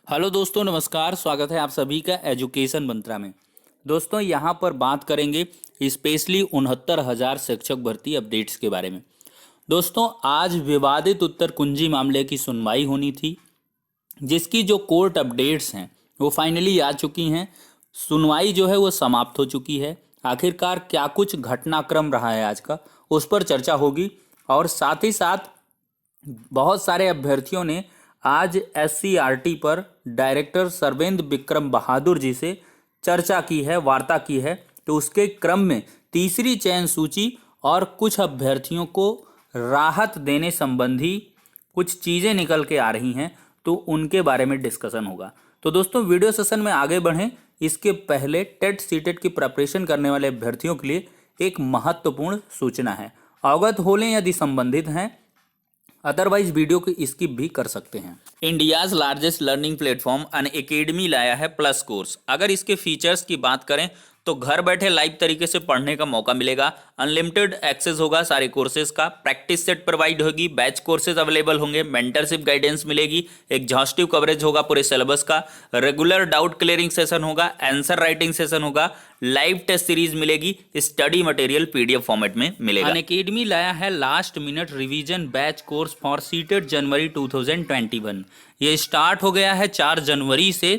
Hello दोस्तों, नमस्कार। स्वागत है आप सभी का एजुकेशन मंत्रा में। दोस्तों, यहाँ पर बात करेंगे स्पेशली 69,000 शिक्षक भर्ती अपडेट्स के बारे में। दोस्तों, आज विवादित उत्तर कुंजी मामले की सुनवाई होनी थी, जिसकी जो कोर्ट अपडेट्स हैं वो फाइनली आ चुकी हैं। सुनवाई जो है वो समाप्त हो चुकी है। आखिरकार क्या कुछ घटनाक्रम रहा है आज का, उस पर चर्चा होगी। और साथ ही साथ बहुत सारे अभ्यर्थियों ने आज एससीईआरटी पर डायरेक्टर सर्वेंद्र विक्रम बहादुर जी से चर्चा की है, वार्ता की है। तो उसके क्रम में तीसरी चयन सूची और कुछ अभ्यर्थियों को राहत देने संबंधी कुछ चीज़ें निकल के आ रही हैं, तो उनके बारे में डिस्कशन होगा। तो दोस्तों, वीडियो सेशन में आगे बढ़ें इसके पहले टेट सीटेट की प्रिपरेशन करने वाले अभ्यर्थियों के लिए एक महत्वपूर्ण सूचना है। अवगत हो लें यदि संबंधित हैं, अदरवाइज वीडियो को स्किप भी कर सकते हैं। India's largest learning platform Unacademy लाया है प्लस कोर्स। अगर इसके फीचर्स की बात करें तो घर बैठे लाइव तरीके से पढ़ने का मौका मिलेगा, अनलिमिटेड एक्सेस होगा सारे कोर्सेज का, प्रैक्टिस सेट प्रोवाइड होगी, बैच कोर्सेज अवेलेबल होंगे, मेंटरशिप गाइडेंस मिलेगी, एग्जॉस्टिव कवरेज होगा पूरे सिलेबस का, रेगुलर डाउट क्लियरिंग सेशन होगा, आंसर राइटिंग सेशन होगा, लाइव टेस्ट सीरीज मिलेगी, स्टडी मटेरियल पीडीएफ फॉर्मेट में मिलेगा। अनअकैडमी लाया है last minute revision batch course for CTET January 2021। ये स्टार्ट हो गया है 4 जनवरी से।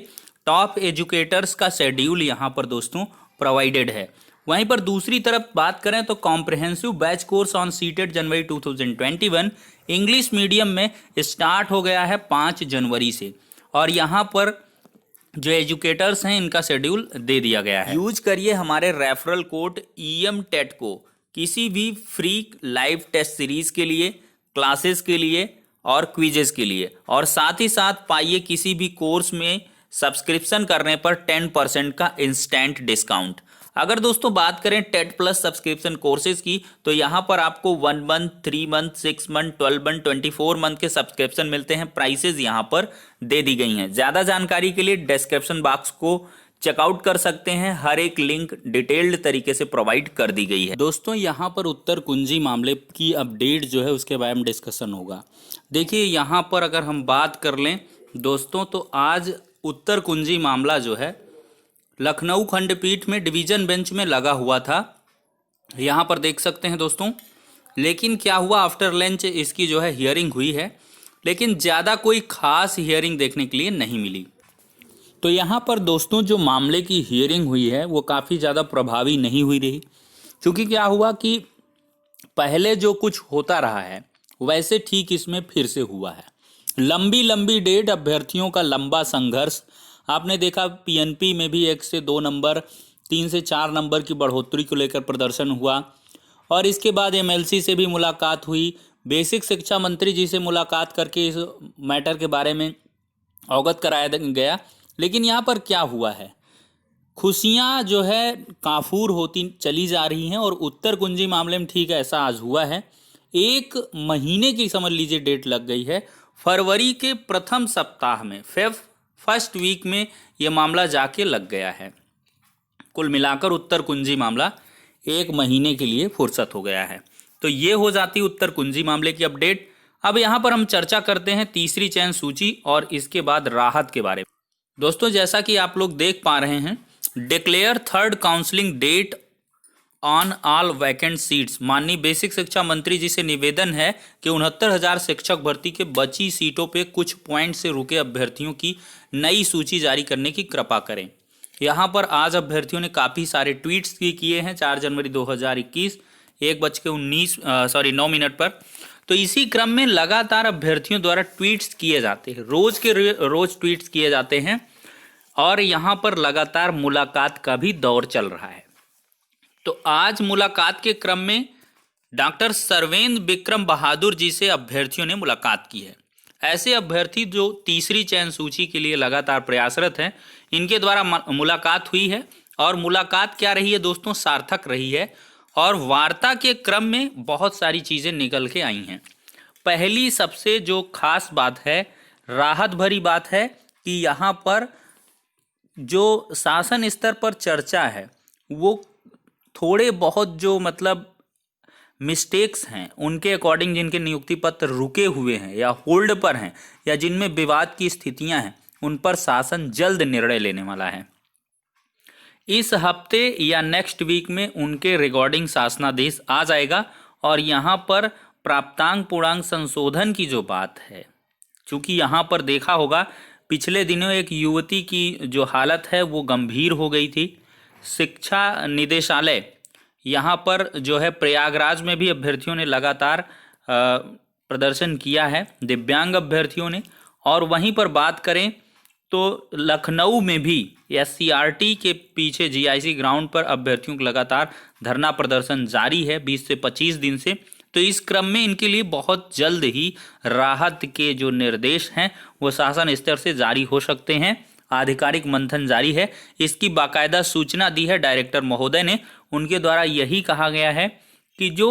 टॉप एजुकेटर्स का शेड्यूल यहाँ पर दोस्तों प्रोवाइडेड है। वहीं पर दूसरी तरफ बात करें तो comprehensive batch course on CTET January 2021 English medium में स्टार्ट हो गया है 5 जनवरी से। और यहाँ पर जो एजुकेटर्स हैं इनका शेड्यूल दे दिया गया है। यूज करिए हमारे रेफरल कोड EM टेट को किसी भी फ्री लाइव टेस्ट सीरीज के लिए, क्लासेस के लिए और क्विजेस के लिए, और साथ ही साथ पाइए किसी भी कोर्स में सब्सक्रिप्शन करने पर 10% का इंस्टेंट डिस्काउंट। अगर दोस्तों बात करें टेट प्लस सब्सक्रिप्शन कोर्सेज की, तो यहाँ पर आपको 1 month, 3 month, 6 month, 12 month, 24 month के सब्सक्रिप्शन मिलते हैं। प्राइसेज यहाँ पर दे दी गई हैं। ज़्यादा जानकारी के लिए डिस्क्रिप्शन बॉक्स को चेकआउट कर सकते हैं। हर एक लिंक डिटेल्ड तरीके से प्रोवाइड कर दी गई है। दोस्तों, यहाँ पर उत्तर कुंजी मामले की अपडेट जो है उसके बारे में डिस्कशन होगा। देखिए, यहाँ पर अगर हम बात कर लें दोस्तों, तो आज उत्तर कुंजी मामला जो है लखनऊ खंडपीठ में डिवीजन बेंच में लगा हुआ था। यहाँ पर देख सकते हैं दोस्तों। लेकिन क्या हुआ, आफ्टर लंच इसकी जो है हियरिंग हुई है, लेकिन ज़्यादा कोई खास हियरिंग देखने के लिए नहीं मिली। तो यहाँ पर दोस्तों जो मामले की हियरिंग हुई है वो काफ़ी ज़्यादा प्रभावी नहीं हुई रही। क्योंकि क्या हुआ कि पहले जो कुछ होता रहा है वैसे ठीक इसमें फिर से हुआ है। लंबी लंबी डेट, अभ्यर्थियों का लंबा संघर्ष। आपने देखा PNP में भी 1 से 2 नंबर, 3 से 4 नंबर की बढ़ोतरी को लेकर प्रदर्शन हुआ। और इसके बाद MLC से भी मुलाकात हुई, बेसिक शिक्षा मंत्री जी से मुलाकात करके इस मैटर के बारे में अवगत कराया गया। लेकिन यहाँ पर क्या हुआ है, खुशियाँ जो है काफूर होती चली जा रही हैं। और उत्तर कुंजी मामले में ठीक ऐसा आज हुआ है। 1 महीने की समझ लीजिए डेट लग गई है। फरवरी के प्रथम सप्ताह में, फर्स्ट वीक में यह मामला जाके लग गया है। कुल मिलाकर उत्तर कुंजी मामला 1 महीने के लिए फुर्सत हो गया है। तो ये हो जाती उत्तर कुंजी मामले की अपडेट। अब यहाँ पर हम चर्चा करते हैं तीसरी चयन सूची और इसके बाद राहत के बारे में। दोस्तों, जैसा कि आप लोग देख पा रहे हैं, declare 3rd counselling date on all vacant seats. माननीय बेसिक शिक्षा मंत्री जी से निवेदन है कि 69,000 शिक्षक भर्ती के बची सीटों पे कुछ पॉइंट से रुके अभ्यर्थियों की नई सूची जारी करने की कृपा करें। यहाँ पर आज अभ्यर्थियों ने काफ़ी सारे ट्वीट्स किए हैं 4 जनवरी 2021 9 मिनट पर। तो इसी क्रम में लगातार अभ्यर्थियों द्वारा ट्वीट्स किए जाते हैं, रोज के रोज ट्वीट्स किए जाते हैं। और यहाँ पर लगातार मुलाकात का भी दौर चल रहा है। तो आज मुलाकात के क्रम में डॉक्टर सर्वेंद्र विक्रम बहादुर जी से अभ्यर्थियों ने मुलाकात की है। ऐसे अभ्यर्थी जो तीसरी चयन सूची के लिए लगातार प्रयासरत हैं, इनके द्वारा मुलाकात हुई है। और मुलाकात क्या रही है दोस्तों, सार्थक रही है। और वार्ता के क्रम में बहुत सारी चीज़ें निकल के आई हैं। पहली सबसे जो खास बात है, राहत भरी बात है कि यहाँ पर जो शासन स्तर पर चर्चा है वो थोड़े बहुत जो मतलब मिस्टेक्स हैं उनके अकॉर्डिंग, जिनके नियुक्ति पत्र रुके हुए हैं या होल्ड पर हैं या जिनमें विवाद की स्थितियां हैं, उन पर शासन जल्द निर्णय लेने वाला है। इस हफ्ते या नेक्स्ट वीक में उनके रिगार्डिंग शासनादेश आ जाएगा। और यहाँ पर प्राप्तांक पूर्णांक संशोधन की जो बात है, चूंकि यहाँ पर देखा होगा पिछले दिनों एक युवती की जो हालत है वो गंभीर हो गई थी। शिक्षा निदेशालय यहाँ पर जो है प्रयागराज में भी अभ्यर्थियों ने लगातार प्रदर्शन किया है, दिव्यांग अभ्यर्थियों ने। और वहीं पर बात करें तो लखनऊ में भी SCRT के पीछे GIC ग्राउंड पर अभ्यर्थियों का लगातार धरना प्रदर्शन जारी है 20 से 25 दिन से। तो इस क्रम में इनके लिए बहुत जल्द ही राहत के जो निर्देश हैं वो शासन स्तर से जारी हो सकते हैं। आधिकारिक मंथन जारी है, इसकी बाकायदा सूचना दी है डायरेक्टर महोदय ने। उनके द्वारा यही कहा गया है कि जो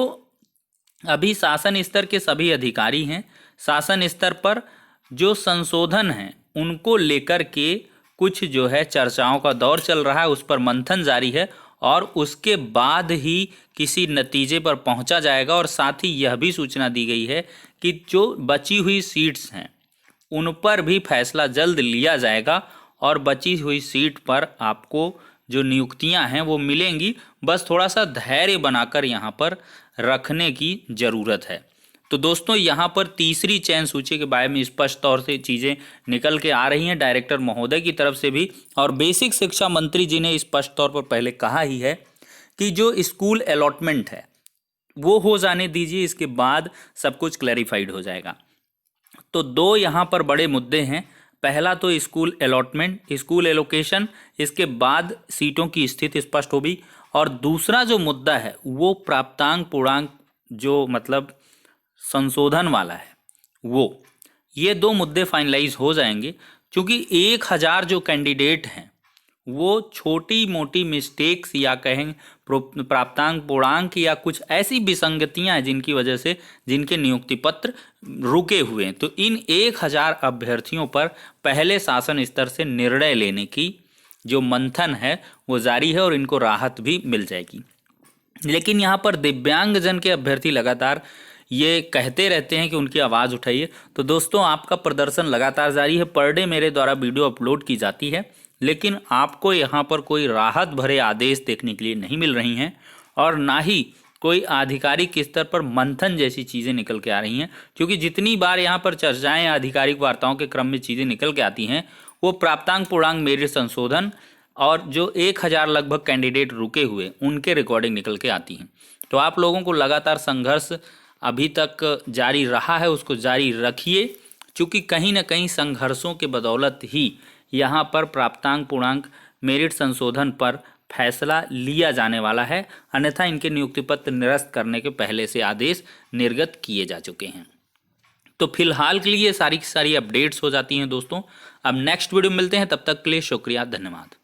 अभी शासन स्तर के सभी अधिकारी हैं, शासन स्तर पर जो संशोधन हैं उनको लेकर के कुछ जो है चर्चाओं का दौर चल रहा है, उस पर मंथन जारी है और उसके बाद ही किसी नतीजे पर पहुंचा जाएगा। और साथ ही यह भी सूचना दी गई है कि जो बची हुई सीट्स हैं उन पर भी फैसला जल्द लिया जाएगा और बची हुई सीट पर आपको जो नियुक्तियां हैं वो मिलेंगी। बस थोड़ा सा धैर्य बनाकर यहाँ पर रखने की ज़रूरत है। तो दोस्तों यहाँ पर तीसरी चयन सूची के बारे में स्पष्ट तौर से चीज़ें निकल के आ रही हैं डायरेक्टर महोदय की तरफ से भी। और बेसिक शिक्षा मंत्री जी ने स्पष्ट तौर पर पहले कहा ही है कि जो स्कूल अलॉटमेंट है वो हो जाने दीजिए, इसके बाद सब कुछ क्लैरिफाइड हो जाएगा। तो दो यहाँ पर बड़े मुद्दे हैं। पहला तो स्कूल अलॉटमेंट, स्कूल एलोकेशन, इसके बाद सीटों की स्थिति स्पष्ट होगी। और दूसरा जो मुद्दा है वो प्राप्तांक पूर्णांक जो मतलब संशोधन वाला है वो, ये दो मुद्दे फाइनलाइज हो जाएंगे। क्योंकि 1000 जो कैंडिडेट हैं वो छोटी मोटी मिस्टेक्स या कहें प्राप्तांक पूर्णांक या कुछ ऐसी विसंगतियां हैं जिनकी वजह से जिनके नियुक्ति पत्र रुके हुए हैं। तो इन 1000 अभ्यर्थियों पर पहले शासन स्तर से निर्णय लेने की जो मंथन है वो जारी है और इनको राहत भी मिल जाएगी। लेकिन यहाँ पर दिव्यांगजन के अभ्यर्थी लगातार ये कहते रहते हैं कि उनकी आवाज़ उठाइए। तो दोस्तों आपका प्रदर्शन लगातार जारी है, पर डे मेरे द्वारा वीडियो अपलोड की जाती है, लेकिन आपको यहाँ पर कोई राहत भरे आदेश देखने के लिए नहीं मिल रही हैं और ना ही कोई आधिकारिक स्तर पर मंथन जैसी चीज़ें निकल के आ रही हैं। क्योंकि जितनी बार यहाँ पर चर्चाएँ आधिकारिक वार्ताओं के क्रम में चीज़ें निकल के आती हैं वो प्राप्तांक पूर्णांक मेरिट संशोधन और जो 1000 लगभग कैंडिडेट रुके हुए उनके रिकॉर्डिंग निकल के आती हैं। तो आप लोगों को लगातार संघर्ष अभी तक जारी रहा है, उसको जारी रखिए। क्योंकि कहीं ना कहीं संघर्षों के बदौलत ही यहाँ पर प्राप्तांक पूर्णांक मेरिट संशोधन पर फैसला लिया जाने वाला है, अन्यथा इनके नियुक्ति पत्र निरस्त करने के पहले से आदेश निर्गत किए जा चुके हैं। तो फिलहाल के लिए सारी की सारी अपडेट्स हो जाती हैं दोस्तों। अब नेक्स्ट वीडियो में मिलते हैं, तब तक के लिए शुक्रिया, धन्यवाद।